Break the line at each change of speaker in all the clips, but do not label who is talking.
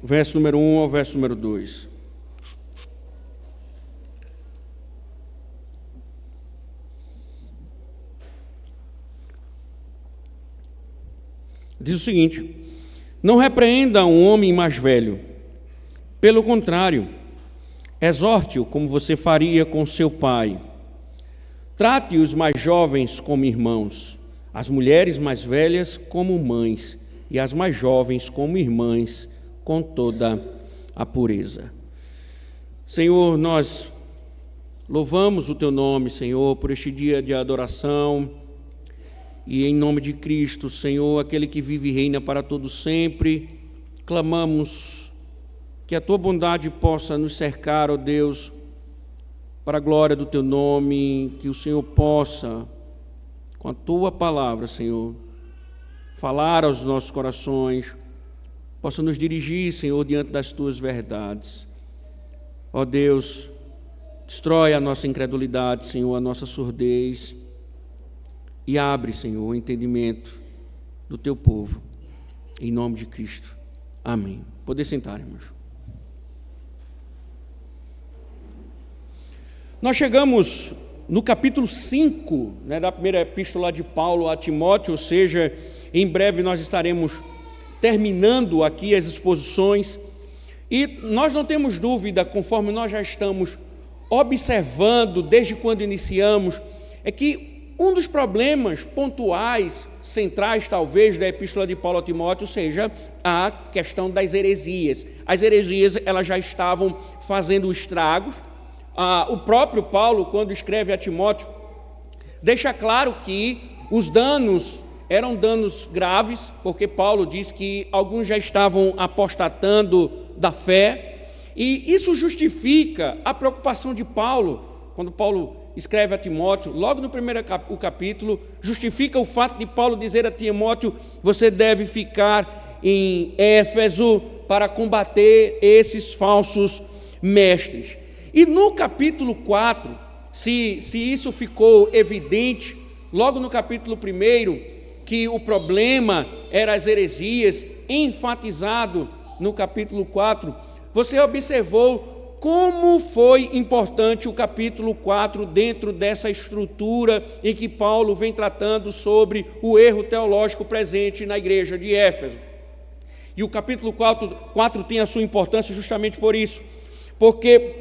Verso número 1 ao verso número 2. Diz o seguinte: não repreenda um homem mais velho, pelo contrário, exorte-o como você faria com seu pai. Trate os mais jovens como irmãos, as mulheres mais velhas como mães, e as mais jovens como irmãs, com toda a pureza. Senhor, nós louvamos o Teu nome, Senhor, por este dia de adoração, e em nome de Cristo, Senhor, aquele que vive e reina para todo sempre, clamamos que a Tua bondade possa nos cercar, ó Deus, para a glória do Teu nome, que o Senhor possa, com a Tua palavra, Senhor, falar aos nossos corações, possa nos dirigir, Senhor, diante das Tuas verdades. Ó Deus, destrói a nossa incredulidade, Senhor, a nossa surdez, e abre, Senhor, o entendimento do Teu povo, em nome de Cristo. Amém. Poder sentar, irmãos. Nós chegamos no capítulo 5, da primeira epístola de Paulo a Timóteo, ou seja, em breve nós estaremos terminando aqui as exposições, e nós não temos dúvida, conforme nós já estamos observando desde quando iniciamos, é que um dos problemas pontuais, centrais talvez, da epístola de Paulo a Timóteo seja a questão das heresias. As heresias, elas já estavam fazendo estragos. O próprio Paulo, quando escreve a Timóteo, deixa claro que os danos eram danos graves, porque Paulo diz que alguns já estavam apostatando da fé, e isso justifica a preocupação de Paulo, quando Paulo escreve a Timóteo, logo no primeiro capítulo, justifica o fato de Paulo dizer a Timóteo: você deve ficar em Éfeso para combater esses falsos mestres. E no capítulo 4, se isso ficou evidente, logo no capítulo 1, que o problema era as heresias, enfatizado no capítulo 4, você observou como foi importante o capítulo 4 dentro dessa estrutura em que Paulo vem tratando sobre o erro teológico presente na igreja de Éfeso. E o capítulo 4 tem a sua importância justamente por isso, porque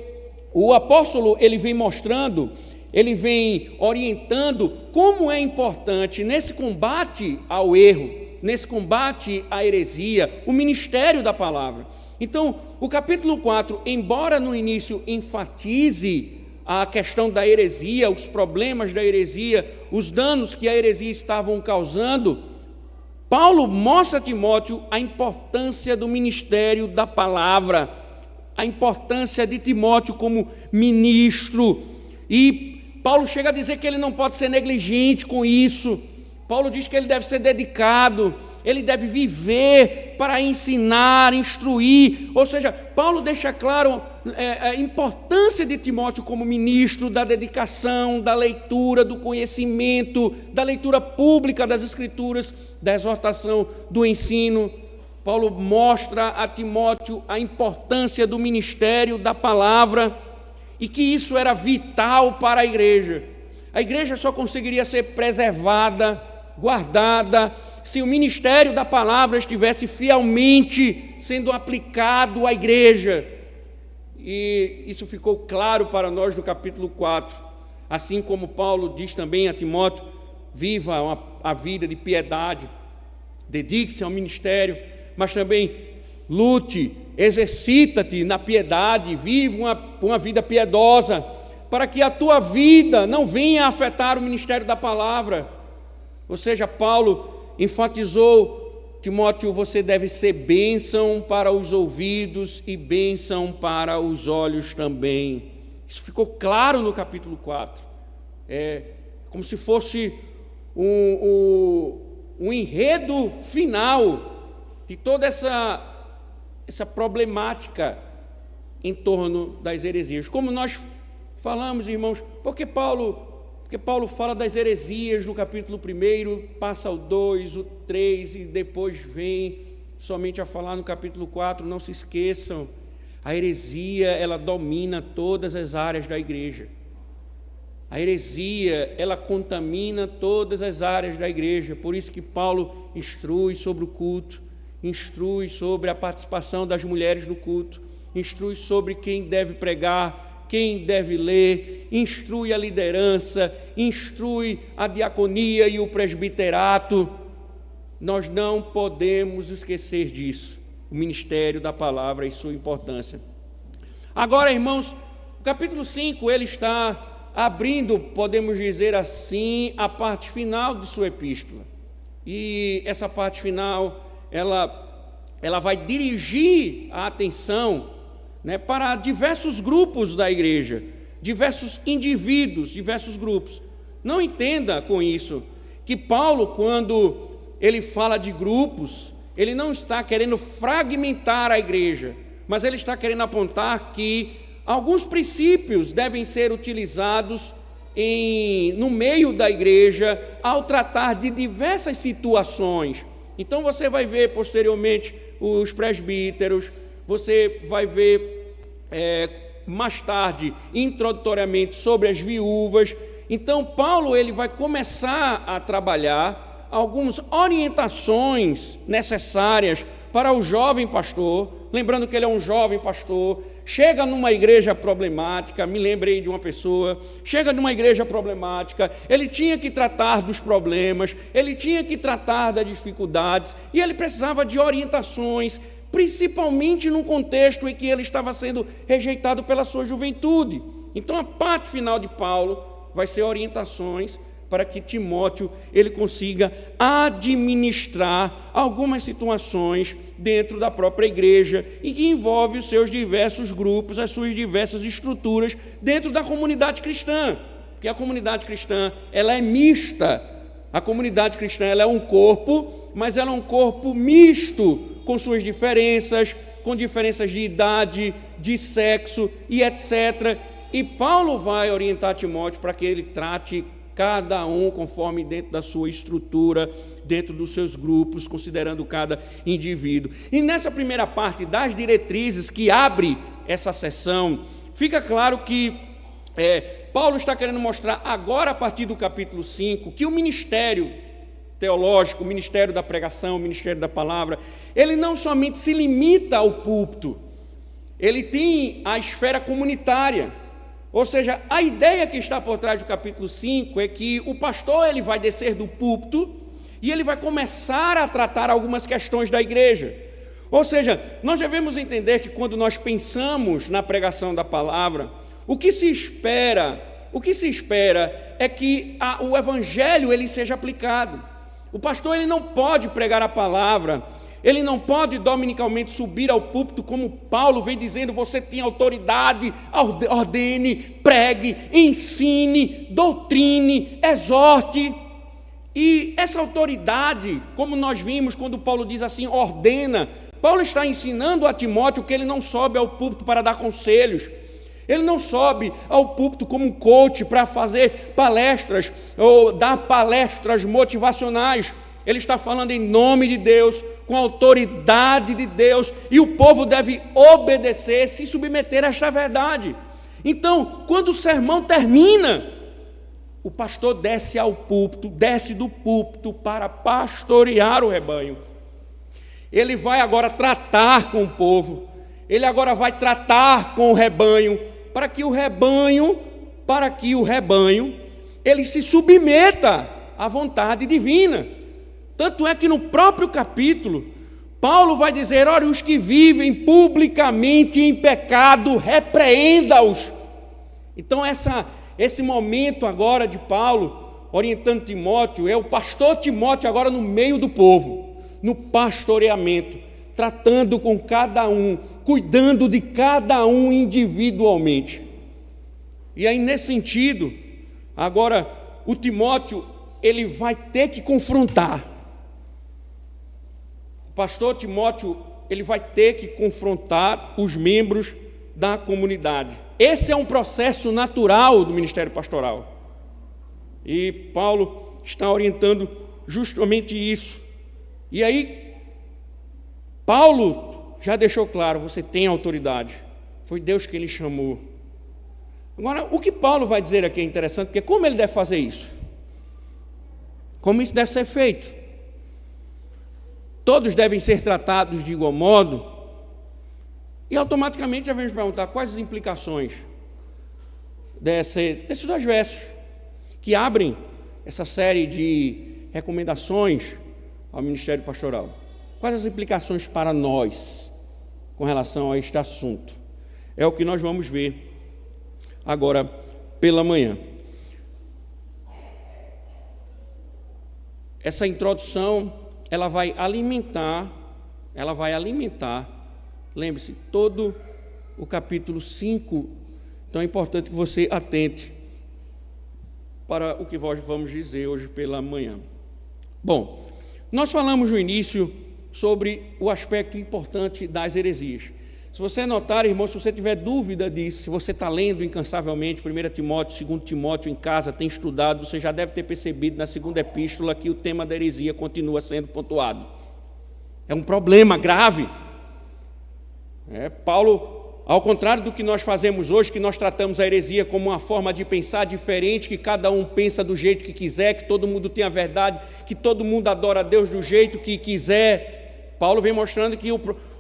o apóstolo ele vem mostrando, ele vem orientando como é importante nesse combate ao erro, nesse combate à heresia, o ministério da palavra. Então, o capítulo 4, embora no início enfatize a questão da heresia, os problemas da heresia, os danos que a heresia estavam causando, Paulo mostra a Timóteo a importância do ministério da palavra, a importância de Timóteo como ministro, e Paulo chega a dizer que ele não pode ser negligente com isso. Paulo diz que ele deve ser dedicado, ele deve viver para ensinar, instruir, ou seja, Paulo deixa claro a importância de Timóteo como ministro, da dedicação, da leitura, do conhecimento, da leitura pública das Escrituras, da exortação, do ensino. Paulo mostra a Timóteo a importância do ministério da palavra e que isso era vital para a igreja. A igreja só conseguiria ser preservada, guardada, se o ministério da palavra estivesse fielmente sendo aplicado à igreja. E isso ficou claro para nós no capítulo 4. Assim como Paulo diz também a Timóteo: viva a vida de piedade, dedique-se ao ministério, mas também lute, exercita-te na piedade, viva uma vida piedosa, para que a tua vida não venha a afetar o ministério da palavra. Ou seja, Paulo enfatizou: Timóteo, você deve ser bênção para os ouvidos e bênção para os olhos também. Isso ficou claro no capítulo 4. É como se fosse um enredo final de toda essa problemática em torno das heresias. Como nós falamos, irmãos, porque Paulo fala das heresias no capítulo 1, passa o 2, o 3 e depois vem somente a falar no capítulo 4, não se esqueçam, a heresia, ela domina todas as áreas da igreja. A heresia, ela contamina todas as áreas da igreja. Por isso que Paulo instrui sobre o culto, instrui sobre a participação das mulheres no culto, instrui sobre quem deve pregar, quem deve ler, instrui a liderança, instrui a diaconia e o presbiterato. Nós não podemos esquecer disso, o ministério da palavra e sua importância. Agora, irmãos, o capítulo 5, ele está abrindo, podemos dizer assim, a parte final de sua epístola. E essa parte final, ela vai dirigir a atenção, né, para diversos grupos da igreja, diversos indivíduos, diversos grupos. Não entenda com isso que Paulo, quando ele fala de grupos, ele não está querendo fragmentar a igreja, mas ele está querendo apontar que alguns princípios devem ser utilizados no meio da igreja ao tratar de diversas situações. Então você vai ver posteriormente os presbíteros, você vai ver mais tarde, introdutoriamente, sobre as viúvas. Então Paulo ele vai começar a trabalhar algumas orientações necessárias para o jovem pastor, lembrando que ele é um jovem pastor, chega numa igreja problemática, me lembrei de uma pessoa, chega numa igreja problemática, ele tinha que tratar dos problemas, ele tinha que tratar das dificuldades, e ele precisava de orientações, principalmente no contexto em que ele estava sendo rejeitado pela sua juventude. Então a parte final de Paulo vai ser orientações para que Timóteo ele consiga administrar algumas situações dentro da própria igreja e que envolve os seus diversos grupos, as suas diversas estruturas dentro da comunidade cristã, porque a comunidade cristã ela é mista, a comunidade cristã ela é um corpo, mas ela é um corpo misto, com suas diferenças, com diferenças de idade, de sexo e etc. E Paulo vai orientar Timóteo para que ele trate cada um conforme dentro da sua estrutura, dentro dos seus grupos, considerando cada indivíduo. E nessa primeira parte das diretrizes que abre essa sessão, fica claro que Paulo está querendo mostrar agora, a partir do capítulo 5, que o ministério teológico, o ministério da pregação, o ministério da palavra, ele não somente se limita ao púlpito, ele tem a esfera comunitária. Ou seja, a ideia que está por trás do capítulo 5 é que o pastor ele vai descer do púlpito e ele vai começar a tratar algumas questões da igreja. Ou seja, nós devemos entender que quando nós pensamos na pregação da palavra, o que se espera é que o evangelho ele seja aplicado. O pastor ele não pode pregar a palavra, ele não pode dominicalmente subir ao púlpito, como Paulo vem dizendo, você tem autoridade, ordene, pregue, ensine, doutrine, exorte. E essa autoridade, como nós vimos quando Paulo diz assim, ordena, Paulo está ensinando a Timóteo que ele não sobe ao púlpito para dar conselhos, ele não sobe ao púlpito como um coach para fazer palestras ou dar palestras motivacionais. Ele está falando em nome de Deus, com a autoridade de Deus, e o povo deve obedecer, se submeter a esta verdade. Então, quando o sermão termina, o pastor desce ao púlpito, desce do púlpito para pastorear o rebanho. Ele vai agora tratar com o povo, ele agora vai tratar com o rebanho, para que o rebanho, ele se submeta à vontade divina. Tanto é que no próprio capítulo, Paulo vai dizer, olha, os que vivem publicamente em pecado, repreenda-os. Então esse momento agora de Paulo, orientando Timóteo, é o pastor Timóteo agora no meio do povo, no pastoreamento, tratando com cada um, cuidando de cada um individualmente. E aí nesse sentido, agora o Timóteo, ele vai ter que confrontar. O pastor Timóteo, ele vai ter que confrontar os membros da comunidade. Esse é um processo natural do ministério pastoral. E Paulo está orientando justamente isso. E aí, Paulo já deixou claro, você tem autoridade. Foi Deus que lhe chamou. Agora, o que Paulo vai dizer aqui é interessante, porque como ele deve fazer isso? Como isso deve ser feito? Todos devem ser tratados de igual modo? E automaticamente já vamos perguntar quais as implicações desses dois versos que abrem essa série de recomendações ao ministério pastoral. Quais as implicações para nós com relação a este assunto? É o que nós vamos ver agora pela manhã. Essa introdução, ela vai alimentar, lembre-se, todo o capítulo 5, então é importante que você atente para o que nós vamos dizer hoje pela manhã. Bom, nós falamos no início sobre o aspecto importante das heresias. Se você notar, irmão, se você tiver dúvida disso, se você está lendo incansavelmente 1 Timóteo, 2 Timóteo em casa, tem estudado, você já deve ter percebido na segunda epístola que o tema da heresia continua sendo pontuado. É um problema grave. Paulo, ao contrário do que nós fazemos hoje, que nós tratamos a heresia como uma forma de pensar diferente, que cada um pensa do jeito que quiser, que todo mundo tem a verdade, que todo mundo adora a Deus do jeito que quiser, Paulo vem mostrando que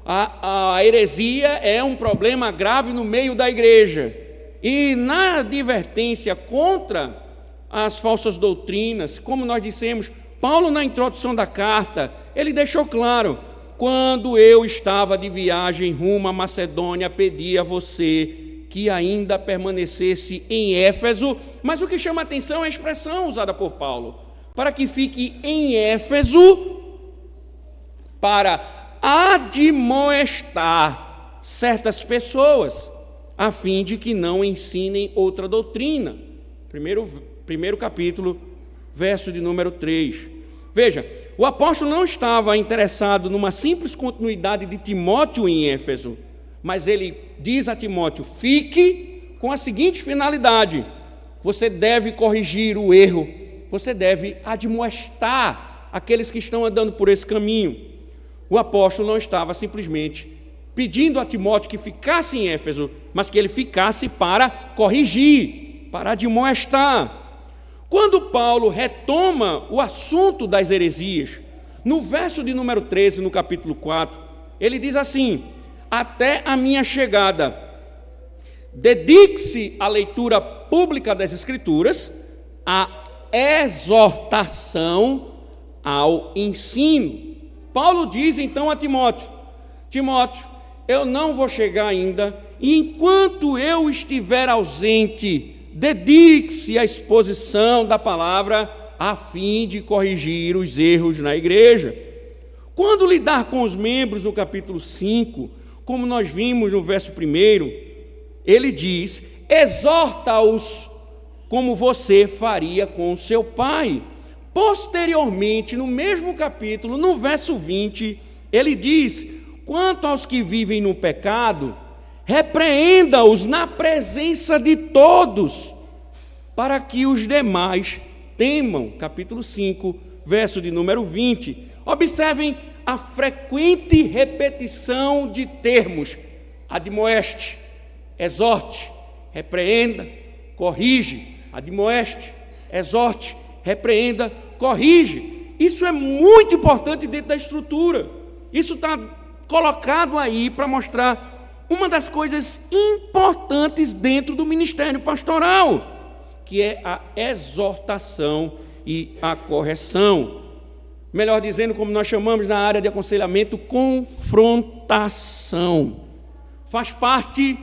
a heresia é um problema grave no meio da igreja. E na advertência contra as falsas doutrinas, como nós dissemos, Paulo na introdução da carta, ele deixou claro: quando eu estava de viagem rumo à Macedônia, pedi a você que ainda permanecesse em Éfeso, mas o que chama a atenção é a expressão usada por Paulo, para que fique em Éfeso para admoestar certas pessoas, a fim de que não ensinem outra doutrina. Primeiro capítulo, verso de número 3. Veja, o apóstolo não estava interessado numa simples continuidade de Timóteo em Éfeso, mas ele diz a Timóteo: fique com a seguinte finalidade: você deve corrigir o erro, você deve admoestar aqueles que estão andando por esse caminho. O apóstolo não estava simplesmente pedindo a Timóteo que ficasse em Éfeso, mas que ele ficasse para corrigir, para admoestar. Quando Paulo retoma o assunto das heresias, no verso de número 13, no capítulo 4, ele diz assim: até a minha chegada, dedique-se à leitura pública das Escrituras, à exortação, ao ensino. Paulo diz então a Timóteo: Timóteo, eu não vou chegar ainda, e enquanto eu estiver ausente, dedique-se à exposição da palavra, a fim de corrigir os erros na igreja. Quando lidar com os membros no capítulo 5, como nós vimos no verso 1, ele diz: exorta-os como você faria com seu pai. Posteriormente, no mesmo capítulo, no verso 20, ele diz: quanto aos que vivem no pecado, repreenda-os na presença de todos, para que os demais temam. Capítulo 5, verso de número 20. Observem a frequente repetição de termos: admoeste, exorte, repreenda, corrige, admoeste, exorte, repreenda, corrige. Isso é muito importante dentro da estrutura. Isso está colocado aí para mostrar uma das coisas importantes dentro do ministério pastoral, que é a exortação e a correção. Melhor dizendo, como nós chamamos na área de aconselhamento, confrontação. Faz parte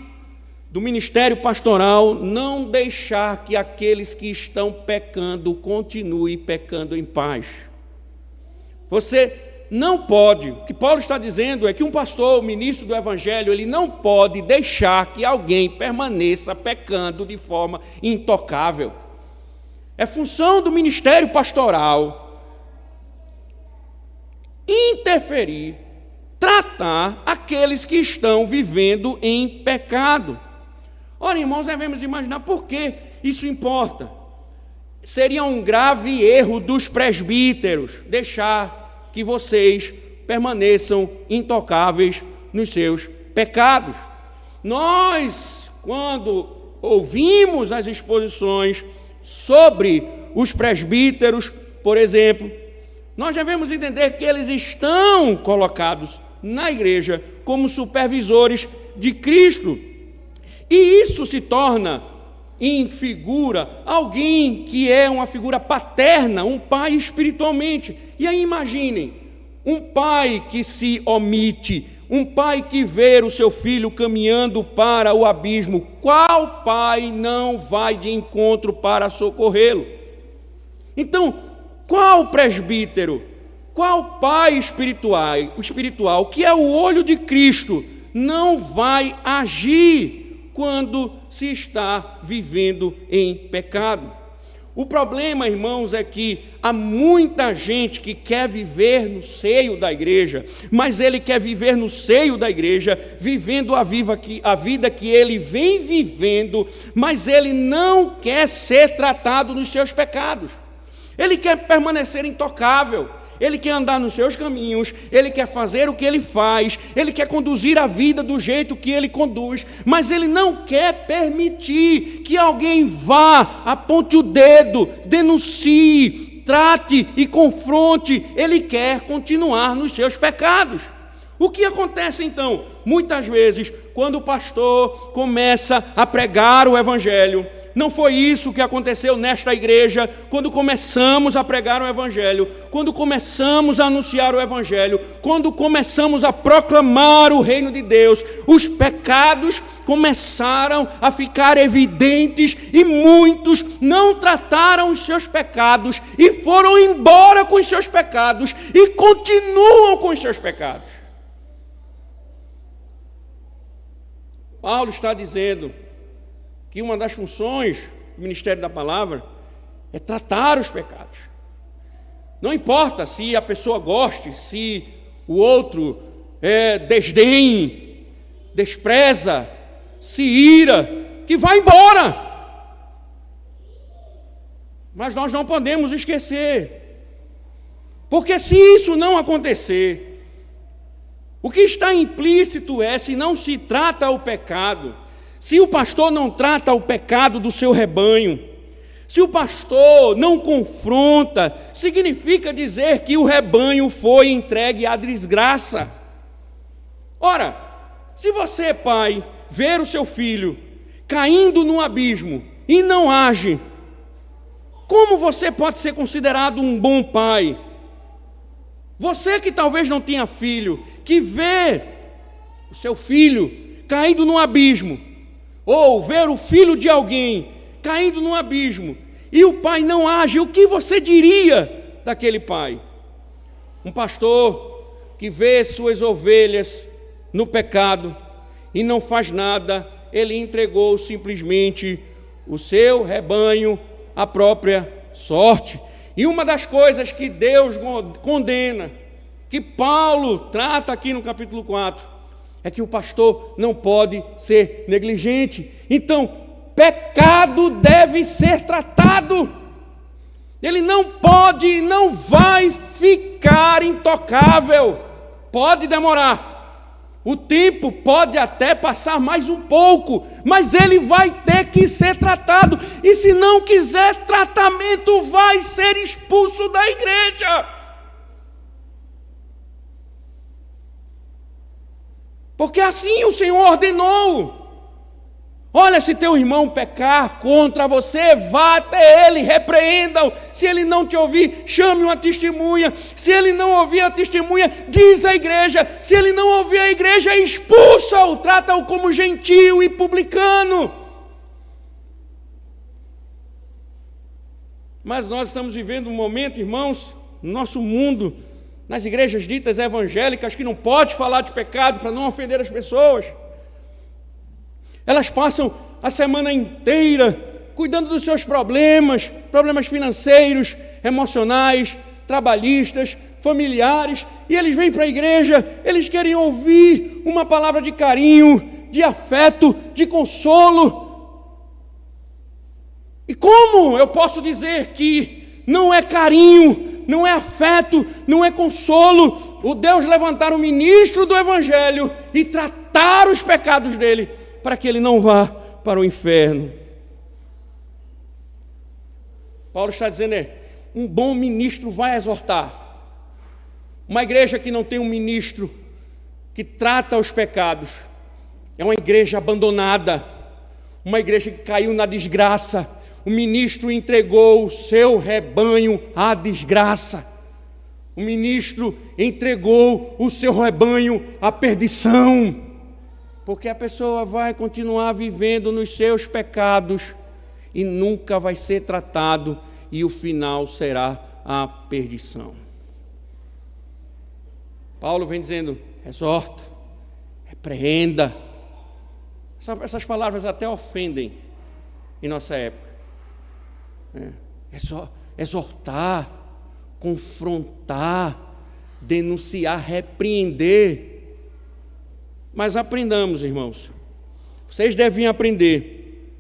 do ministério pastoral não deixar que aqueles que estão pecando continuem pecando em paz. Você não pode, o que Paulo está dizendo é que um pastor, o ministro do evangelho, ele não pode deixar que alguém permaneça pecando de forma intocável. É função do ministério pastoral interferir, tratar aqueles que estão vivendo em pecado. Ora, irmãos, devemos imaginar por que isso importa. Seria um grave erro dos presbíteros deixar que vocês permaneçam intocáveis nos seus pecados. Nós, quando ouvimos as exposições sobre os presbíteros, por exemplo, nós devemos entender que eles estão colocados na igreja como supervisores de Cristo. E isso se torna, em figura, alguém que é uma figura paterna, um pai espiritualmente. E aí imaginem, um pai que se omite, um pai que vê o seu filho caminhando para o abismo, qual pai não vai de encontro para socorrê-lo? Então, qual presbítero, qual pai espiritual, que é o olho de Cristo, não vai agir quando se está vivendo em pecado? O problema, irmãos, é que há muita gente que quer viver no seio da igreja, mas ele quer viver no seio da igreja, vivendo a vida que ele vem vivendo, mas ele não quer ser tratado nos seus pecados. Ele quer permanecer intocável, ele quer andar nos seus caminhos, ele quer fazer o que ele faz, ele quer conduzir a vida do jeito que ele conduz, mas ele não quer permitir que alguém vá, aponte o dedo, denuncie, trate e confronte. Ele quer continuar nos seus pecados. O que acontece então? Muitas vezes, quando o pastor começa a pregar o evangelho, não foi isso que aconteceu nesta igreja, quando começamos a pregar o evangelho, quando começamos a anunciar o evangelho, quando começamos a proclamar o reino de Deus, os pecados começaram a ficar evidentes e muitos não trataram os seus pecados e foram embora com os seus pecados e continuam com os seus pecados. Paulo está dizendo que uma das funções do ministério da palavra é tratar os pecados. Não importa se a pessoa goste, se o outro desdenhe, despreza, se ira, que vá embora. Mas nós não podemos esquecer, porque se isso não acontecer, o que está implícito é, se não se trata o pecado, se o pastor não trata o pecado do seu rebanho, se o pastor não confronta, significa dizer que o rebanho foi entregue à desgraça. Ora, se você, pai, ver o seu filho caindo no abismo e não age, como você pode ser considerado um bom pai? Você que talvez não tenha filho, que vê o seu filho caindo no abismo, ou ver o filho de alguém caindo no abismo, e o pai não age, o que você diria daquele pai? Um pastor que vê suas ovelhas no pecado e não faz nada, ele entregou simplesmente o seu rebanho à própria sorte. E uma das coisas que Deus condena, que Paulo trata aqui no capítulo 4, é que o pastor não pode ser negligente. Então, pecado deve ser tratado. Ele não pode, não vai ficar intocável. Pode demorar. O tempo pode até passar mais um pouco, mas ele vai ter que ser tratado. E se não quiser tratamento, vai ser expulso da igreja. Porque assim o Senhor ordenou. Olha, se teu irmão pecar contra você, vá até ele, repreenda-o. Se ele não te ouvir, chame uma testemunha. Se ele não ouvir a testemunha, diz à igreja. Se ele não ouvir a igreja, expulsa-o, trata-o como gentio e publicano. Mas nós estamos vivendo um momento, irmãos, no nosso mundo, nas igrejas ditas evangélicas, que não pode falar de pecado para não ofender as pessoas. Elas passam a semana inteira cuidando dos seus problemas financeiros, emocionais, trabalhistas, familiares, e eles vêm para a igreja, eles querem ouvir uma palavra de carinho, de afeto, de consolo. E como eu posso dizer que não é carinho, não é afeto, não é consolo, o Deus levantar o ministro do Evangelho e tratar os pecados dele, para que ele não vá para o inferno. Paulo está dizendo, um bom ministro vai exortar. Uma igreja que não tem um ministro que trata os pecados é uma igreja abandonada, uma igreja que caiu na desgraça. O ministro entregou o seu rebanho à desgraça. O ministro entregou o seu rebanho à perdição, porque a pessoa vai continuar vivendo nos seus pecados e nunca vai ser tratado, e o final será a perdição. Paulo vem dizendo, exorta, repreenda. Essas palavras até ofendem em nossa época. É só exortar, confrontar, denunciar, repreender. Mas aprendamos, irmãos. Vocês devem aprender,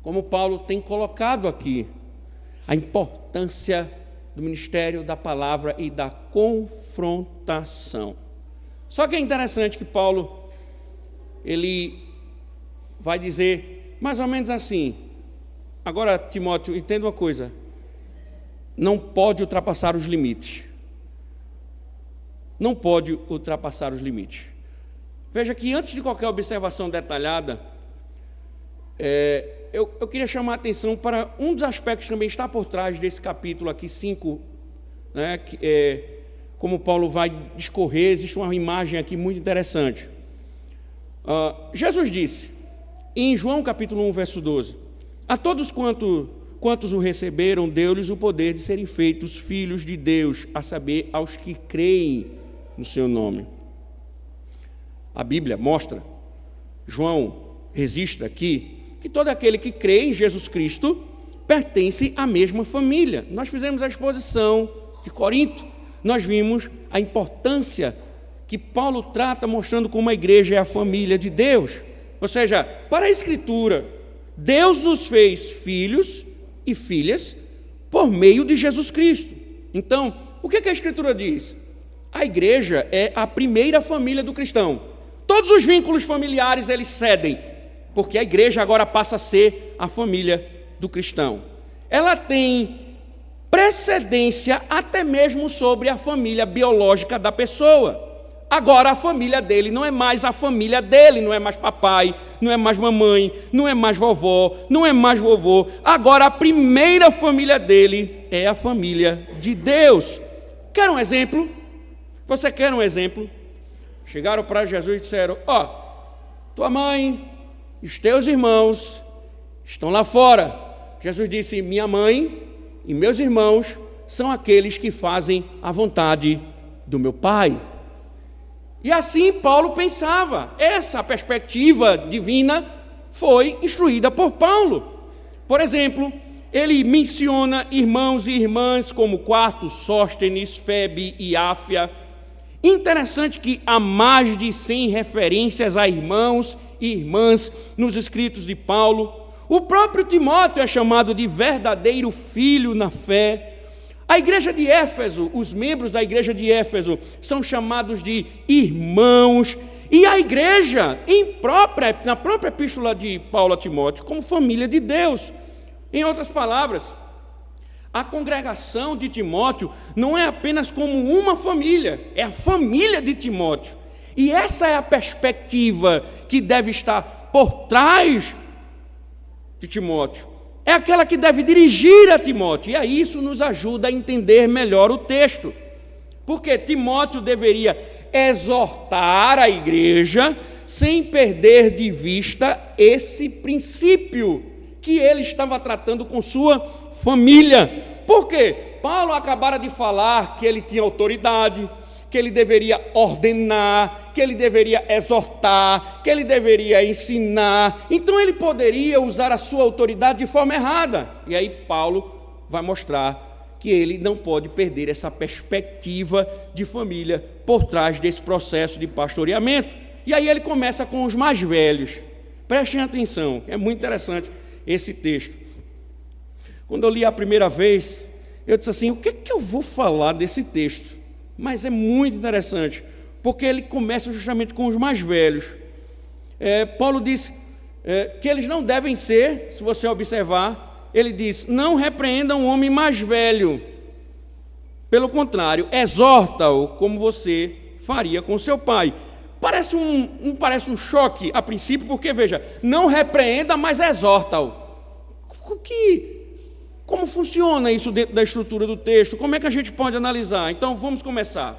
como Paulo tem colocado aqui, a importância do ministério da palavra e da confrontação. Só que é interessante que Paulo, ele vai dizer mais ou menos assim. Agora, Timóteo, entenda uma coisa. Não pode ultrapassar os limites. Não pode ultrapassar os limites. Veja que antes de qualquer observação detalhada, eu queria chamar a atenção para um dos aspectos que também está por trás desse capítulo aqui, 5, né, como Paulo vai discorrer. Existe uma imagem aqui muito interessante. Jesus disse, em João capítulo 1, verso 12, a todos quantos o receberam, deu-lhes o poder de serem feitos filhos de Deus, a saber, aos que creem no seu nome. A Bíblia mostra, João registra aqui, que todo aquele que crê em Jesus Cristo pertence à mesma família. Nós fizemos a exposição de Corinto, nós vimos a importância que Paulo trata, mostrando como a igreja é a família de Deus. Ou seja, para a Escritura, Deus nos fez filhos e filhas por meio de Jesus Cristo. Então, o que a Escritura diz? A igreja é a primeira família do cristão. Todos os vínculos familiares eles cedem, porque a igreja agora passa a ser a família do cristão. Ela tem precedência até mesmo sobre a família biológica da pessoa. Agora a família dele não é mais a família dele, não é mais papai, não é mais mamãe, não é mais vovó, não é mais vovô. Agora a primeira família dele é a família de Deus. Quer um exemplo? Você quer um exemplo? Chegaram para Jesus e disseram, tua mãe e os teus irmãos estão lá fora. Jesus disse, minha mãe e meus irmãos são aqueles que fazem a vontade do meu Pai. E assim Paulo pensava. Essa perspectiva divina foi instruída por Paulo. Por exemplo, ele menciona irmãos e irmãs como Quarto, Sóstenes, Febe e Áfia. Interessante que há mais de 100 referências a irmãos e irmãs nos escritos de Paulo. O próprio Timóteo é chamado de verdadeiro filho na fé. A igreja de Éfeso, os membros da igreja de Éfeso são chamados de irmãos, e a igreja, na própria epístola de Paulo a Timóteo, como família de Deus. Em outras palavras, a congregação de Timóteo não é apenas como uma família, é a família de Timóteo. E essa é a perspectiva que deve estar por trás de Timóteo. É aquela que deve dirigir a Timóteo, e aí isso nos ajuda a entender melhor o texto, porque Timóteo deveria exortar a igreja sem perder de vista esse princípio que ele estava tratando com sua família. Por quê? Paulo acabara de falar que ele tinha autoridade, que ele deveria ordenar, que ele deveria exortar, que ele deveria ensinar. Então ele poderia usar a sua autoridade de forma errada. E aí Paulo vai mostrar que ele não pode perder essa perspectiva de família por trás desse processo de pastoreamento. E aí ele começa com os mais velhos. Prestem atenção, é muito interessante esse texto. Quando eu li a primeira vez, eu disse assim, o que é que eu vou falar desse texto? Mas é muito interessante, porque ele começa justamente com os mais velhos. Paulo diz que eles não devem ser, se você observar, ele diz, não repreenda um homem mais velho. Pelo contrário, exorta-o como você faria com seu pai. Parece um choque a princípio, porque, veja, não repreenda, mas exorta-o. Como funciona isso dentro da estrutura do texto? Como é que a gente pode analisar? Então, vamos começar.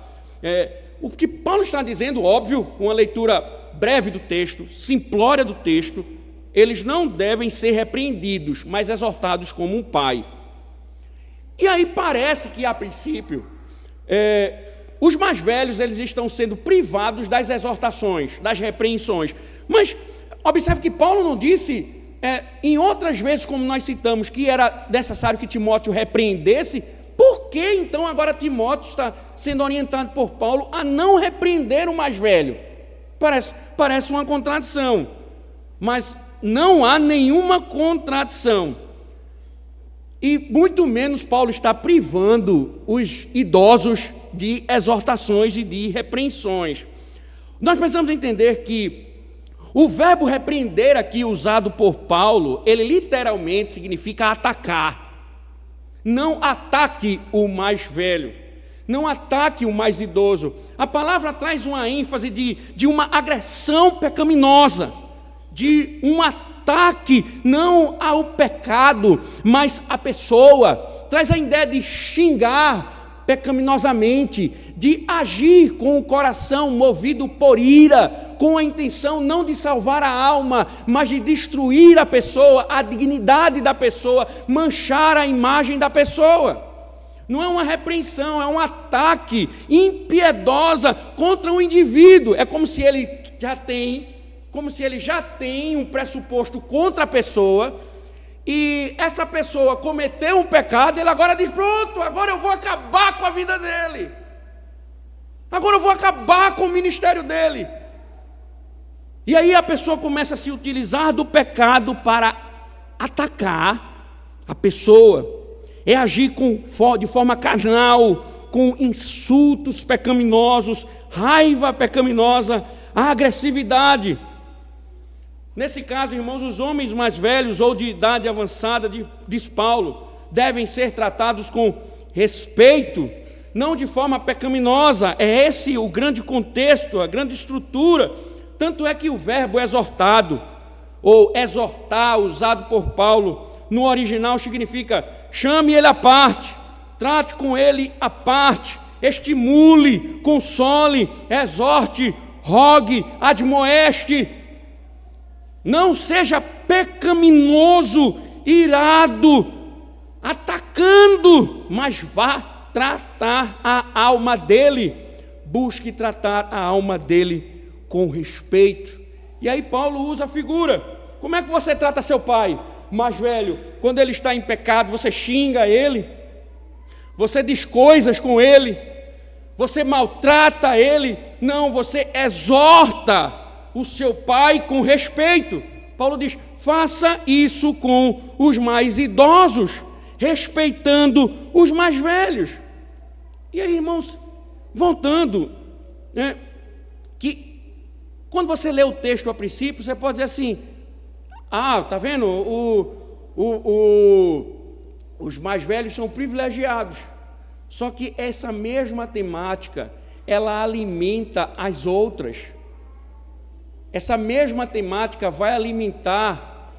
O que Paulo está dizendo, óbvio, com uma leitura breve do texto, simplória do texto, eles não devem ser repreendidos, mas exortados como um pai. E aí parece que, a princípio, os mais velhos eles estão sendo privados das exortações, das repreensões. Mas observe que Paulo não disse, em outras vezes, como nós citamos, que era necessário que Timóteo repreendesse. Por que então agora Timóteo está sendo orientado por Paulo a não repreender o mais velho? Parece uma contradição, mas não há nenhuma contradição. E muito menos Paulo está privando os idosos de exortações e de repreensões. Nós precisamos entender que o verbo repreender aqui usado por Paulo, ele literalmente significa atacar. Não ataque o mais velho, não ataque o mais idoso. A palavra traz uma ênfase de uma agressão pecaminosa, de um ataque não ao pecado, mas à pessoa. Traz a ideia de xingar pecaminosamente, de agir com o coração movido por ira, com a intenção não de salvar a alma, mas de destruir a pessoa, a dignidade da pessoa, manchar a imagem da pessoa. Não é uma repreensão, é um ataque impiedosa contra um indivíduo. É como se ele já tem um pressuposto contra a pessoa, e essa pessoa cometeu um pecado, ele agora diz, pronto, agora eu vou acabar com a vida dele. Agora eu vou acabar com o ministério dele. E aí a pessoa começa a se utilizar do pecado para atacar a pessoa. É agir de forma carnal, com insultos pecaminosos, raiva pecaminosa, agressividade. Nesse caso, irmãos, os homens mais velhos ou de idade avançada, diz Paulo, devem ser tratados com respeito, não de forma pecaminosa. É esse o grande contexto, a grande estrutura. Tanto é que o verbo exortado, ou exortar, usado por Paulo, no original significa chame ele à parte, trate com ele à parte, estimule, console, exorte, rogue, admoeste. Não seja pecaminoso, irado, atacando, mas vá tratar a alma dele. Busque tratar a alma dele com respeito. E aí Paulo usa a figura. Como é que você trata seu pai mais velho? Quando ele está em pecado, você xinga ele, você diz coisas com ele, você maltrata ele. Não, você exorta o seu pai com respeito. Paulo diz, faça isso com os mais idosos, respeitando os mais velhos. E aí, irmãos, voltando, que quando você lê o texto a princípio, você pode dizer assim, tá vendo, os mais velhos são privilegiados. Só que essa mesma temática, ela alimenta as outras. Essa mesma temática vai alimentar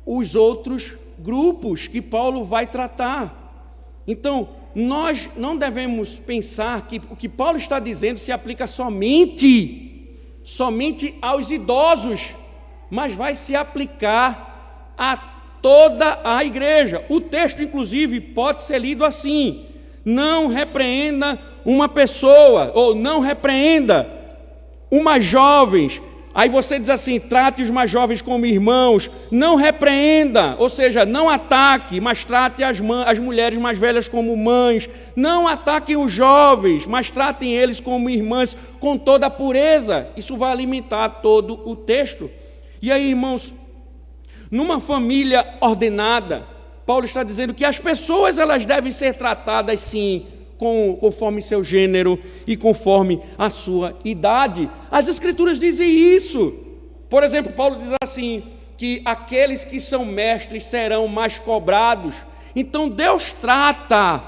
os outros grupos que Paulo vai tratar. Então, nós não devemos pensar que o que Paulo está dizendo se aplica somente aos idosos, mas vai se aplicar a toda a igreja. O texto, inclusive, pode ser lido assim: não repreenda uma pessoa, ou não repreenda umas jovens. Aí você diz assim, trate os mais jovens como irmãos, não repreenda, ou seja, não ataque, mas trate as mulheres mais velhas como mães, não ataquem os jovens, mas tratem eles como irmãs, com toda a pureza. Isso vai alimentar todo o texto. E aí, irmãos, numa família ordenada, Paulo está dizendo que as pessoas elas devem ser tratadas sim conforme seu gênero e conforme a sua idade. As Escrituras dizem isso. Por exemplo, Paulo diz assim, que aqueles que são mestres serão mais cobrados. Então Deus trata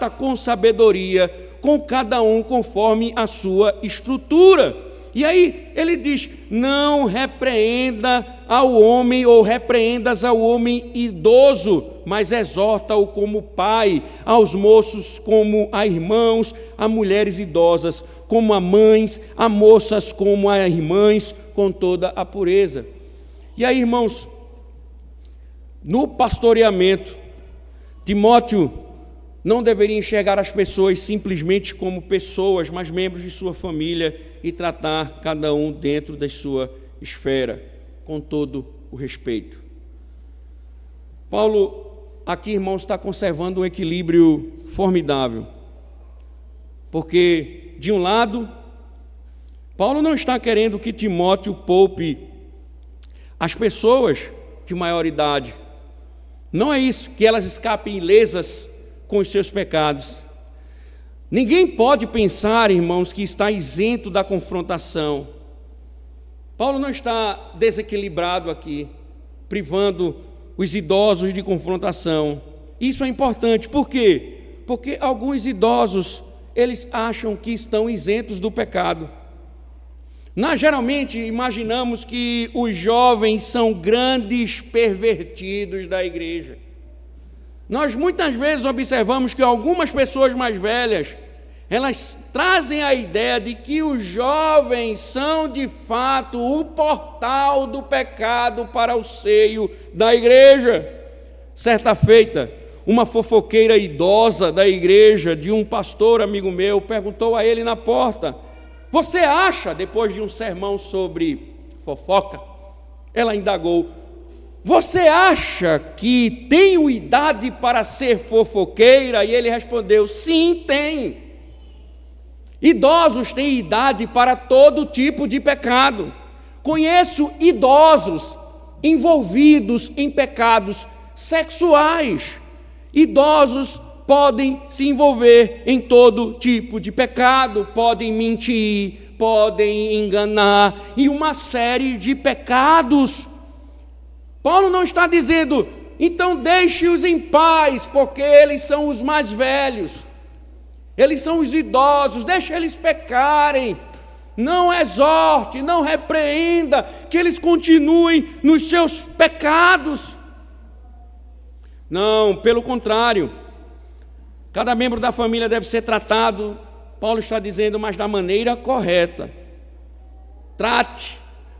com sabedoria com cada um conforme a sua estrutura. E aí ele diz, não repreenda ao homem ou repreendas ao homem idoso, mas exorta-o como pai, aos moços como a irmãos, a mulheres idosas como a mães, a moças como a irmãs, com toda a pureza. E aí, irmãos, no pastoreamento, Timóteo não deveria enxergar as pessoas simplesmente como pessoas, mas membros de sua família e tratar cada um dentro da sua esfera, com todo o respeito. Paulo, aqui, irmãos, está conservando um equilíbrio formidável, porque, de um lado, Paulo não está querendo que Timóteo poupe as pessoas de maior idade. Não é isso, que elas escapem ilesas com os seus pecados. Ninguém pode pensar, irmãos, que está isento da confrontação. Paulo não está desequilibrado aqui, privando os idosos de confrontação. Isso é importante. Por quê? Porque alguns idosos, eles acham que estão isentos do pecado. Nós geralmente imaginamos que os jovens são grandes pervertidos da igreja. Nós muitas vezes observamos que algumas pessoas mais velhas, elas trazem a ideia de que os jovens são de fato o portal do pecado para o seio da igreja. Certa feita, uma fofoqueira idosa da igreja, de um pastor amigo meu, perguntou a ele na porta, você acha, depois de um sermão sobre fofoca, ela indagou, você acha que tenho idade para ser fofoqueira? E ele respondeu, sim, tem. Idosos têm idade para todo tipo de pecado. Conheço idosos envolvidos em pecados sexuais. Idosos podem se envolver em todo tipo de pecado, podem mentir, podem enganar, e uma série de pecados. Paulo não está dizendo, então deixe-os em paz, porque eles são os mais velhos, eles são os idosos, deixe eles pecarem, não exorte, não repreenda, que eles continuem nos seus pecados. Não, pelo contrário, cada membro da família deve ser tratado, Paulo está dizendo, mas da maneira correta. Trate,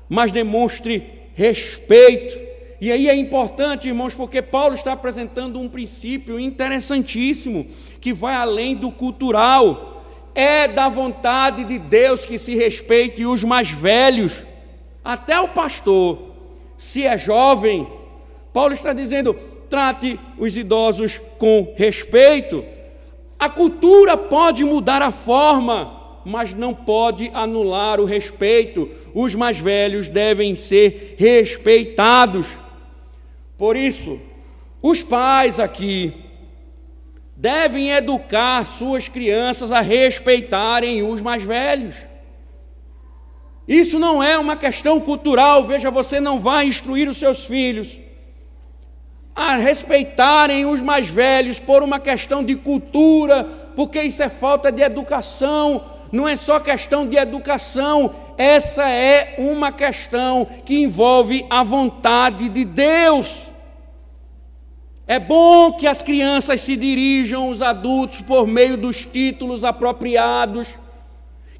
mas demonstre respeito. E aí é importante, irmãos, porque Paulo está apresentando um princípio interessantíssimo, que vai além do cultural. É da vontade de Deus que se respeite os mais velhos, até o pastor, se é jovem. Paulo está dizendo, trate os idosos com respeito. A cultura pode mudar a forma, mas não pode anular o respeito. Os mais velhos devem ser respeitados. Por isso, os pais aqui devem educar suas crianças a respeitarem os mais velhos. Isso não é uma questão cultural. Veja, você não vai instruir os seus filhos a respeitarem os mais velhos por uma questão de cultura, porque isso é falta de educação. Não é só questão de educação, essa é uma questão que envolve a vontade de Deus. É bom que as crianças se dirijam aos adultos por meio dos títulos apropriados,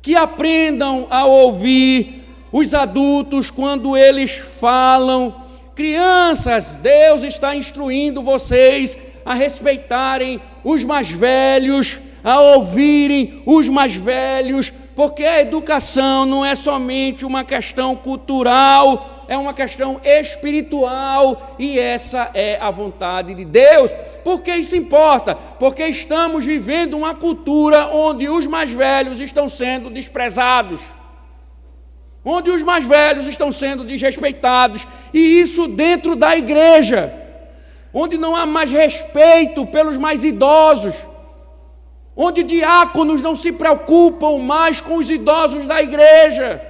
que aprendam a ouvir os adultos quando eles falam. Crianças, Deus está instruindo vocês a respeitarem os mais velhos, a ouvirem os mais velhos, porque a educação não é somente uma questão cultural, é uma questão espiritual, e essa é a vontade de Deus. Por que isso importa? Porque estamos vivendo uma cultura onde os mais velhos estão sendo desprezados, onde os mais velhos estão sendo desrespeitados, e isso dentro da igreja, onde não há mais respeito pelos mais idosos. onde diáconos não se preocupam mais com os idosos da igreja,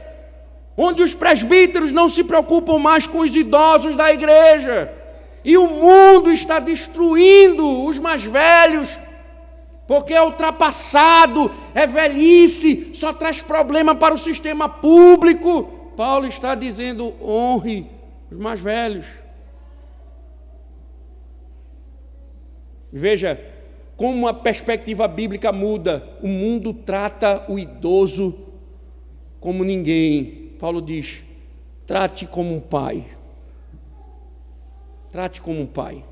onde os presbíteros não se preocupam mais com os idosos da igreja, e o mundo está destruindo os mais velhos, porque é ultrapassado, é velhice, só traz problema para o sistema público. Paulo está dizendo: honre os mais velhos. Veja como a perspectiva bíblica muda. O mundo trata o idoso como ninguém. Paulo diz: trate como um pai. Trate como um pai.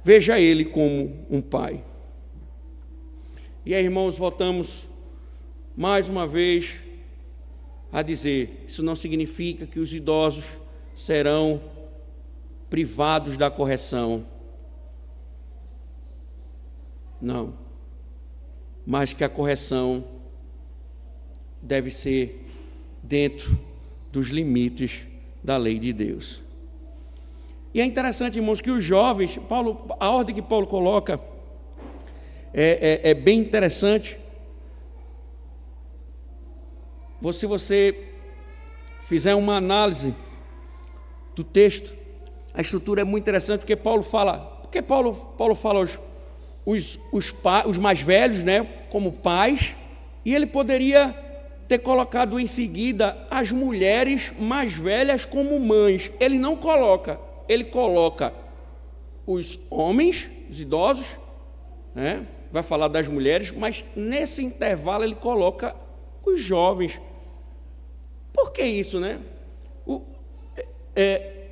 Veja ele como um pai. E aí, irmãos, voltamos mais uma vez a dizer: isso não significa que os idosos serão privados da correção. Não. Mas que a correção deve ser dentro dos limites da lei de Deus. E é interessante, irmãos, que os jovens, a ordem que Paulo coloca é bem interessante. Se você fizer uma análise do texto, a estrutura é muito interessante, porque Paulo fala os mais velhos, né, como pais, e ele poderia ter colocado em seguida as mulheres mais velhas como mães. Ele não coloca. Ele coloca os homens, os idosos, né? Vai falar das mulheres, mas nesse intervalo ele coloca os jovens. Por que isso, né?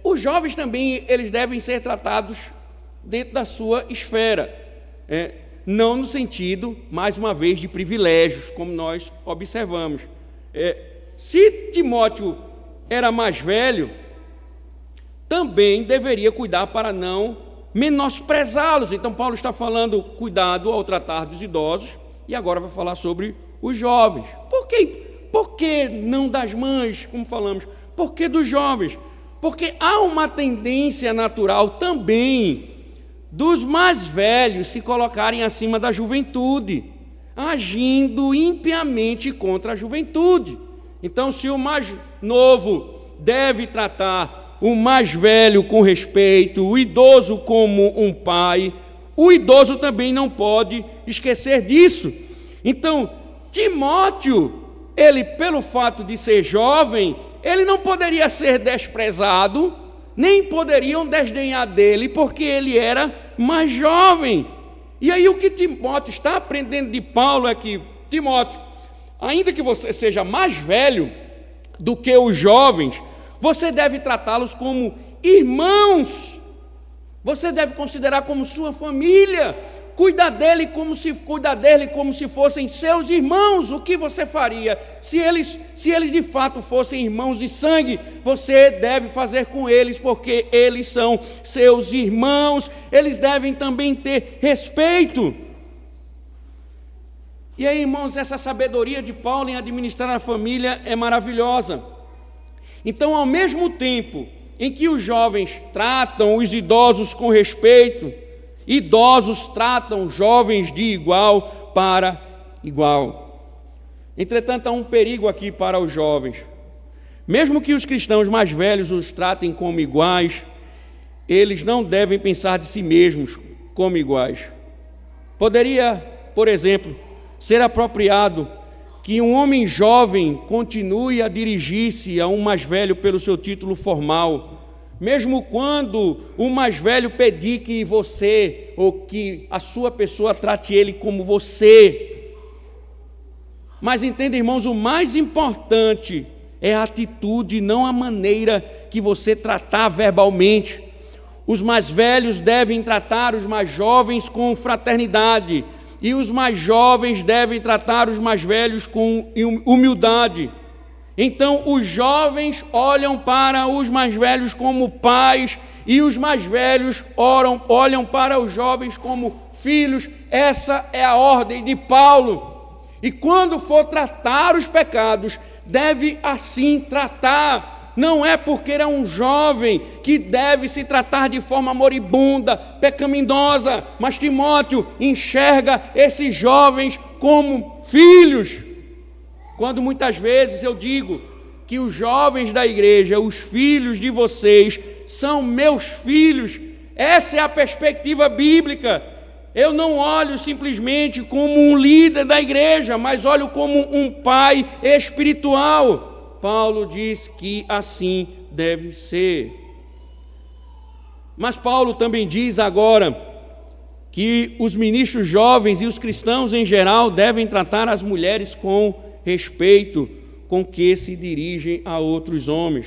Os jovens também, eles devem ser tratados dentro da sua esfera, não no sentido, mais uma vez, de privilégios, como nós observamos. Se Timóteo era mais velho, também deveria cuidar para não menosprezá-los. Então Paulo está falando cuidado ao tratar dos idosos, e agora vai falar sobre os jovens. Por que não das mães, como falamos? Por que dos jovens? Porque há uma tendência natural também dos mais velhos se colocarem acima da juventude, agindo impiamente contra a juventude. Então, se o mais novo deve tratar o mais velho com respeito, o idoso como um pai, o idoso também não pode esquecer disso. Então, Timóteo, ele, pelo fato de ser jovem, ele não poderia ser desprezado, nem poderiam desdenhar dele, porque ele era mais jovem. E aí o que Timóteo está aprendendo de Paulo é que: Timóteo, ainda que você seja mais velho do que os jovens, você deve tratá-los como irmãos, você deve considerar como sua família, cuidar dele como se fossem seus irmãos. O que você faria? Se eles de fato fossem irmãos de sangue, você deve fazer com eles, porque eles são seus irmãos, eles devem também ter respeito. E aí, irmãos, essa sabedoria de Paulo em administrar a família é maravilhosa. Então, ao mesmo tempo em que os jovens tratam os idosos com respeito, idosos tratam jovens de igual para igual. Entretanto, há um perigo aqui para os jovens. Mesmo que os cristãos mais velhos os tratem como iguais, eles não devem pensar de si mesmos como iguais. Poderia, por exemplo, ser apropriado que um homem jovem continue a dirigir-se a um mais velho pelo seu título formal, mesmo quando o mais velho pedir que você, ou que a sua pessoa trate ele como você. Mas entenda, irmãos, o mais importante é a atitude, não a maneira que você tratar verbalmente. Os mais velhos devem tratar os mais jovens com fraternidade, e os mais jovens devem tratar os mais velhos com humildade. Então, os jovens olham para os mais velhos como pais, e os mais velhos olham para os jovens como filhos. Essa é a ordem de Paulo. E quando for tratar os pecados, deve assim tratar não é porque é um jovem que deve se tratar de forma moribunda, pecaminosa, mas Timóteo enxerga esses jovens como filhos. Quando muitas vezes eu digo que os jovens da igreja, os filhos de vocês, são meus filhos, essa é a perspectiva bíblica. Eu não olho simplesmente como um líder da igreja, mas olho como um pai espiritual. Paulo diz que assim deve ser. Mas Paulo também diz agora que os ministros jovens e os cristãos em geral devem tratar as mulheres com respeito com que se dirigem a outros homens.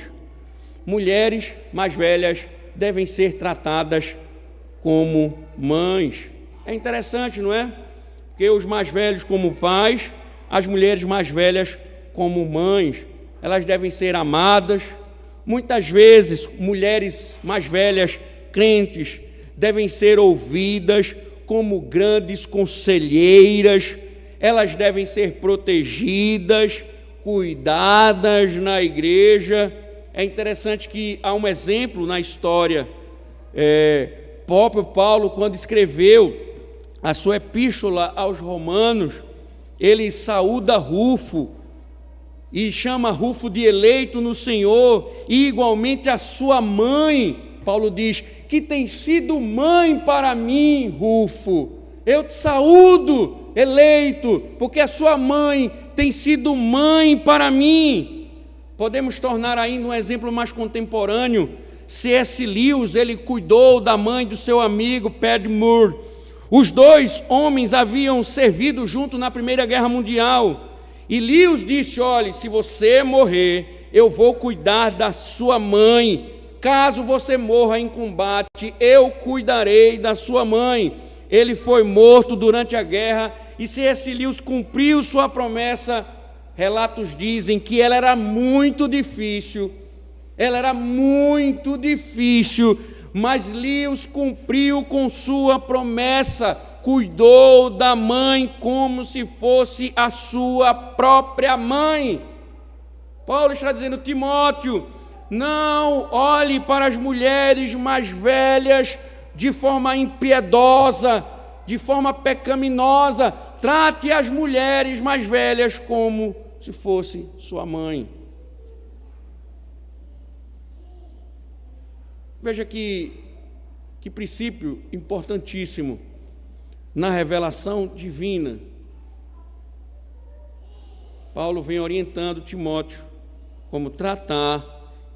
Mulheres mais velhas devem ser tratadas como mães. É interessante, não é? Porque os mais velhos como pais, as mulheres mais velhas como mães, elas devem ser amadas. Muitas vezes, mulheres mais velhas, crentes, devem ser ouvidas como grandes conselheiras, elas devem ser protegidas, cuidadas na igreja. É interessante que há um exemplo na história, próprio Paulo, quando escreveu a sua epístola aos Romanos, ele saúda Rufo e chama Rufo de eleito no Senhor, e igualmente a sua mãe. Paulo diz que tem sido mãe para mim, Rufo. Eu te saúdo, eleito, porque a sua mãe tem sido mãe para mim. Podemos tornar ainda um exemplo mais contemporâneo. C.S. Lewis, ele cuidou da mãe do seu amigo Paddy Moore. Os dois homens haviam servido junto na Primeira Guerra Mundial. E Lewis disse: olhe, se você morrer, eu vou cuidar da sua mãe. Caso você morra em combate, eu cuidarei da sua mãe. Ele foi morto durante a guerra e C.S. Lewis cumpriu sua promessa. Relatos dizem que ela era muito difícil, mas Lewis cumpriu com sua promessa, cuidou da mãe como se fosse a sua própria mãe. Paulo está dizendo: Timóteo, não olhe para as mulheres mais velhas de forma impiedosa, de forma pecaminosa. Trate as mulheres mais velhas como se fosse sua mãe. Veja que princípio importantíssimo na revelação divina. Paulo vem orientando Timóteo como tratar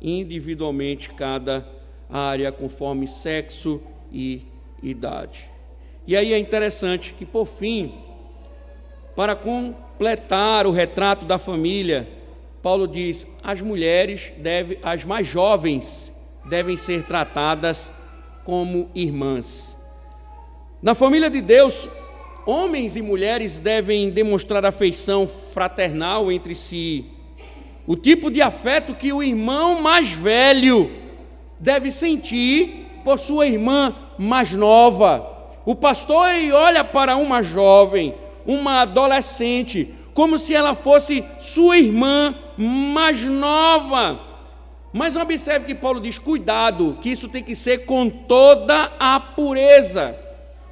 individualmente cada área conforme sexo e idade. E aí é interessante que, por fim, para completar o retrato da família, Paulo diz: as mais jovens devem ser tratadas como irmãs. Na família de Deus, homens e mulheres devem demonstrar afeição fraternal entre si, o tipo de afeto que o irmão mais velho deve sentir por sua irmã mais nova. O pastor olha para uma jovem, uma adolescente, como se ela fosse sua irmã mais nova. Mas observe que Paulo diz: cuidado, que isso tem que ser com toda a pureza.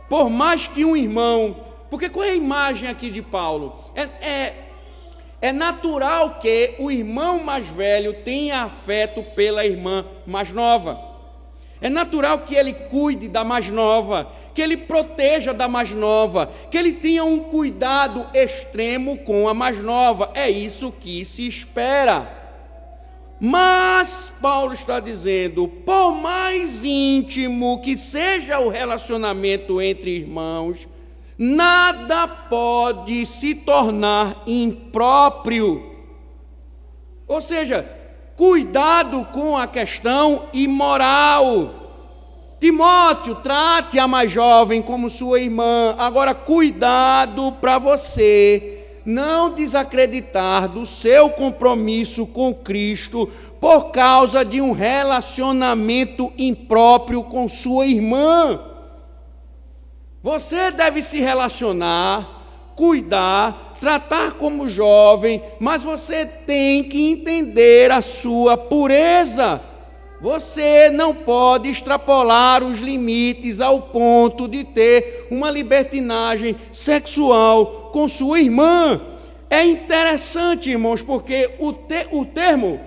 Por mais que um irmão, porque qual é a imagem aqui de Paulo? É natural que o irmão mais velho tenha afeto pela irmã mais nova. É natural que ele cuide da mais nova, que ele proteja da mais nova, que ele tenha um cuidado extremo com a mais nova. É isso que se espera. Mas Paulo está dizendo: por mais íntimo que seja o relacionamento entre irmãos, nada pode se tornar impróprio. Ou seja, cuidado com a questão imoral. Timóteo, trate a mais jovem como sua irmã. Agora, cuidado para você não desacreditar do seu compromisso com Cristo por causa de um relacionamento impróprio com sua irmã. Você deve se relacionar, cuidar, tratar como jovem, mas você tem que entender a sua pureza. Você não pode extrapolar os limites ao ponto de ter uma libertinagem sexual com sua irmã. É interessante, irmãos, porque o termo,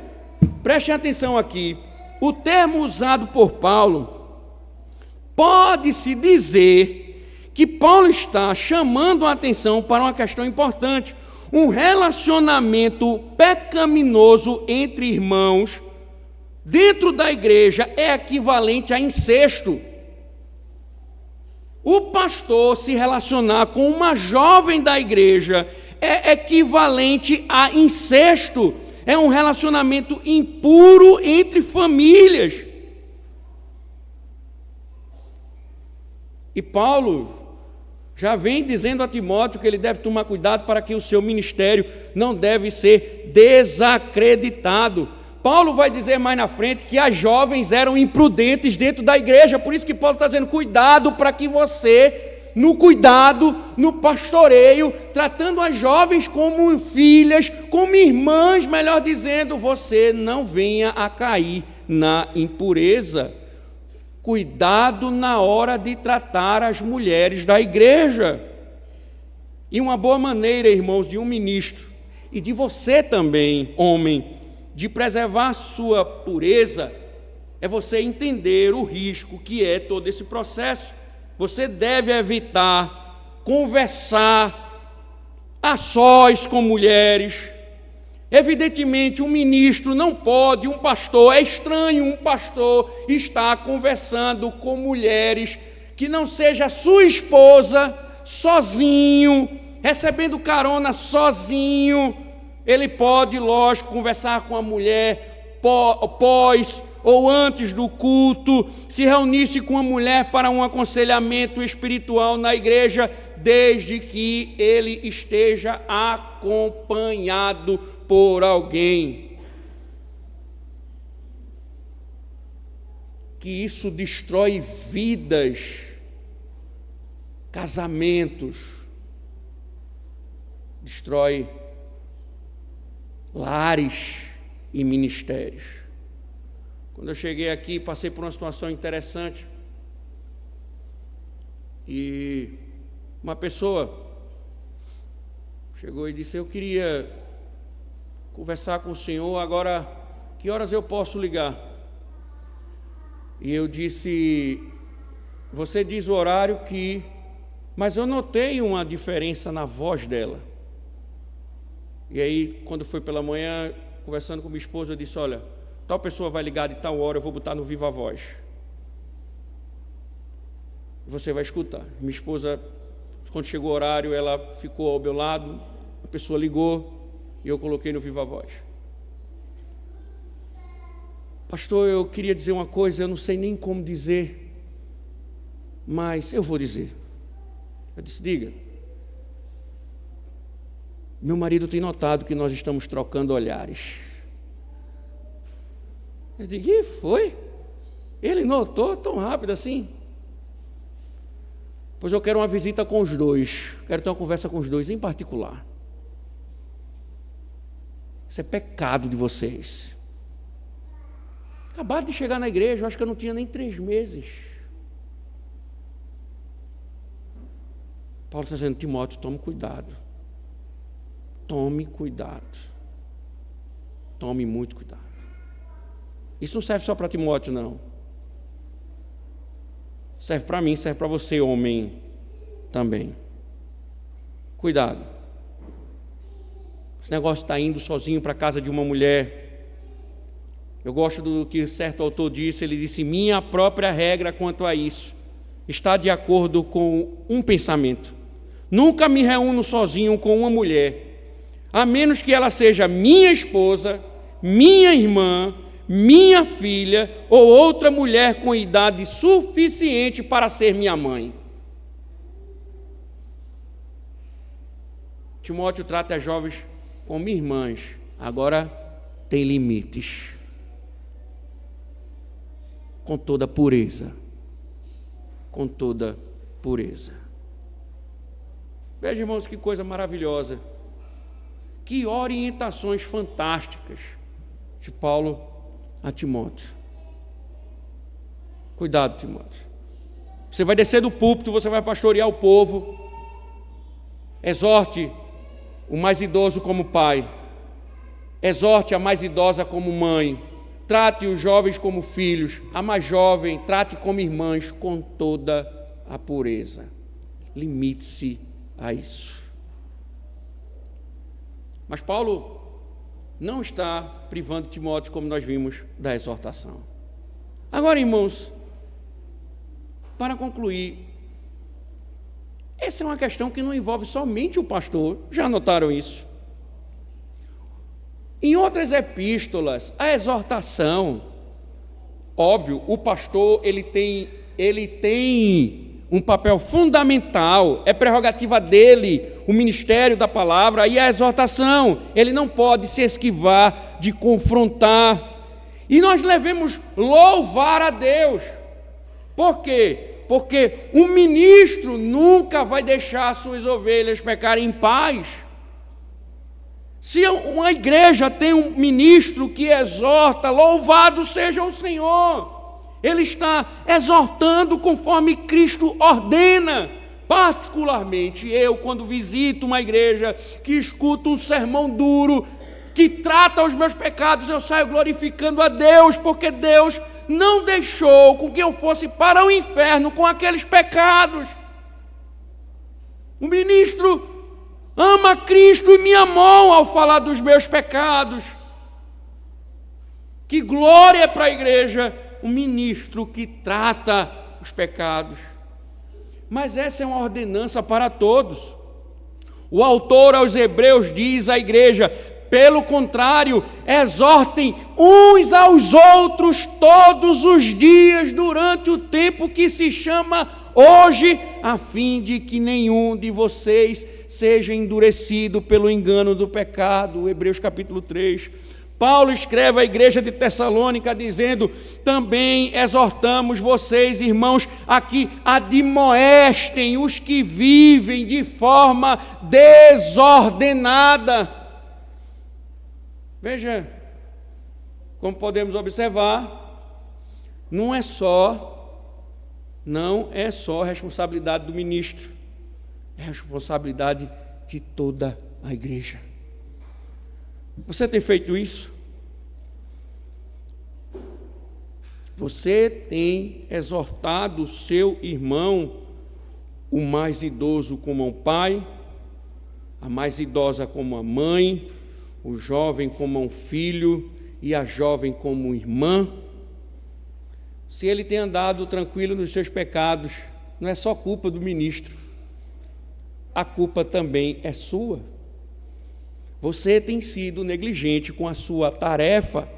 prestem atenção aqui, o termo usado por Paulo, pode-se dizer que Paulo está chamando a atenção para uma questão importante. Um relacionamento pecaminoso entre irmãos dentro da igreja é equivalente a incesto. O pastor se relacionar com uma jovem da igreja é equivalente a incesto. É um relacionamento impuro entre famílias. E Paulo já vem dizendo a Timóteo que ele deve tomar cuidado para que o seu ministério não deve ser desacreditado. Paulo vai dizer mais na frente que as jovens eram imprudentes dentro da igreja, por isso que Paulo está dizendo, cuidado para que você, no cuidado, no pastoreio, tratando as jovens como filhas, como irmãs, melhor dizendo, você não venha a cair na impureza. Cuidado na hora de tratar as mulheres da igreja. E uma boa maneira, irmãos, de um ministro, e de você também, homem, de preservar sua pureza, é você entender o risco que é todo esse processo. Você deve evitar conversar a sós com mulheres. Evidentemente, um ministro não pode, um pastor, é estranho um pastor estar conversando com mulheres que não seja sua esposa, sozinho, recebendo carona sozinho. Ele pode, lógico, conversar com a mulher pós ou antes do culto, se reunir-se com a mulher para um aconselhamento espiritual na igreja, desde que ele esteja acompanhado por alguém. Que isso destrói vidas, casamentos, destrói lares e ministérios. Quando eu cheguei aqui, passei por uma situação interessante e uma pessoa chegou e disse, eu queria conversar com o senhor, agora que horas eu posso ligar? E eu disse, você diz o horário que... Mas eu notei uma diferença na voz dela. E aí, quando foi pela manhã, conversando com minha esposa, eu disse, olha, tal pessoa vai ligar de tal hora, eu vou botar no Viva Voz. Você vai escutar. Minha esposa, quando chegou o horário, ela ficou ao meu lado, a pessoa ligou, e eu coloquei no Viva Voz. Pastor, eu queria dizer uma coisa, eu não sei nem como dizer, mas eu vou dizer. Eu disse, diga. Meu marido tem notado que nós estamos trocando olhares. Eu digo, e foi? Ele notou tão rápido assim? Pois eu quero uma visita com os dois. Quero ter uma conversa com os dois, em particular. Isso é pecado de vocês. Acabaram de chegar na igreja, eu acho que eu não tinha nem 3 meses. Paulo está dizendo, Timóteo, tome cuidado. Tome cuidado. Tome muito cuidado. Isso não serve só para Timóteo, não. Serve para mim, serve para você, homem, também. Cuidado. Esse negócio está indo sozinho para a casa de uma mulher. Eu gosto do que certo autor disse, ele disse, minha própria regra quanto a isso está de acordo com um pensamento. Nunca me reúno sozinho com uma mulher, a menos que ela seja minha esposa, minha irmã, minha filha ou outra mulher com idade suficiente para ser minha mãe. Timóteo trata as jovens como irmãs, agora tem limites. Com toda pureza. Com toda pureza. Veja, irmãos, que coisa maravilhosa. Que orientações fantásticas de Paulo a Timóteo. Cuidado, Timóteo. Você vai descer do púlpito, você vai pastorear o povo. Exorte o mais idoso como pai. Exorte a mais idosa como mãe. Trate os jovens como filhos. A mais jovem, trate como irmãs com toda a pureza. Limite-se a isso. Mas Paulo não está privando Timóteo, como nós vimos, da exortação. Agora, irmãos, para concluir, essa é uma questão que não envolve somente o pastor, já notaram isso? Em outras epístolas, a exortação, óbvio, o pastor ele tem um papel fundamental, é prerrogativa dele, o ministério da palavra e a exortação. Ele não pode se esquivar de confrontar. E nós devemos louvar a Deus. Por quê? Porque um ministro nunca vai deixar suas ovelhas pecarem em paz. Se uma igreja tem um ministro que exorta, louvado seja o Senhor. Ele está exortando conforme Cristo ordena. Particularmente eu, quando visito uma igreja que escuto um sermão duro, que trata os meus pecados, eu saio glorificando a Deus, porque Deus não deixou com que eu fosse para o inferno com aqueles pecados. O ministro ama Cristo e me amou ao falar dos meus pecados. Que glória para a igreja, um ministro que trata os pecados. Mas essa é uma ordenança para todos. O autor aos Hebreus diz à igreja: pelo contrário, exortem uns aos outros todos os dias durante o tempo que se chama hoje, a fim de que nenhum de vocês seja endurecido pelo engano do pecado. Hebreus capítulo 3. Paulo escreve à igreja de Tessalônica dizendo: também exortamos vocês, irmãos, a que admoestem os que vivem de forma desordenada. Veja, como podemos observar, não é só responsabilidade do ministro, é responsabilidade de toda a igreja. Você tem feito isso? Você tem exortado o seu irmão, o mais idoso como um pai, a mais idosa como a mãe, o jovem como um filho e a jovem como irmã? Se ele tem andado tranquilo nos seus pecados, não é só culpa do ministro, a culpa também é sua. Você tem sido negligente com a sua tarefa,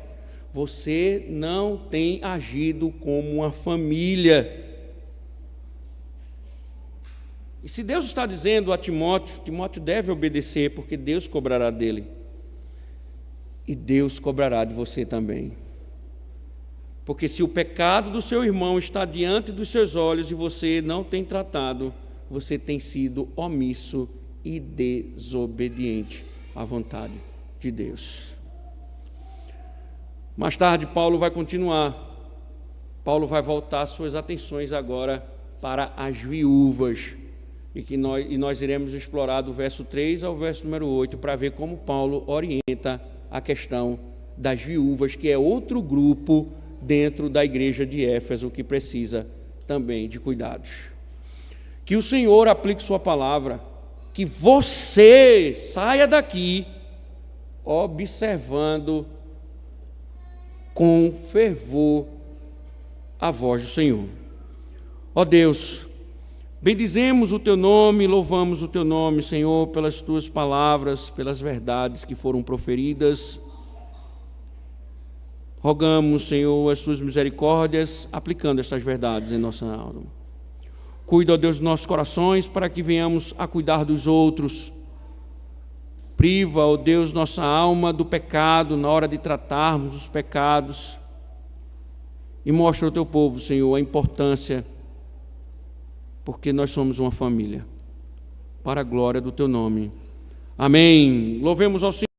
você não tem agido como uma família. E se Deus está dizendo a Timóteo, Timóteo deve obedecer, porque Deus cobrará dele. E Deus cobrará de você também. Porque se o pecado do seu irmão está diante dos seus olhos e você não tem tratado, você tem sido omisso e desobediente à vontade de Deus. Mais tarde, Paulo vai continuar. Paulo vai voltar suas atenções agora para as viúvas. E nós iremos explorar do verso 3 ao verso número 8 para ver como Paulo orienta a questão das viúvas, que é outro grupo dentro da igreja de Éfeso que precisa também de cuidados. Que o Senhor aplique sua palavra, que você saia daqui observando com fervor a voz do Senhor. Ó Deus, bendizemos o Teu nome, louvamos o Teu nome, Senhor, pelas Tuas palavras, pelas verdades que foram proferidas. Rogamos, Senhor, as Tuas misericórdias, aplicando estas verdades em nossa alma. Cuida, ó Deus, dos nossos corações, para que venhamos a cuidar dos outros. Priva, ó Deus, nossa alma do pecado na hora de tratarmos os pecados. E mostra ao Teu povo, Senhor, a importância, porque nós somos uma família, para a glória do Teu nome. Amém. Louvemos ao Senhor.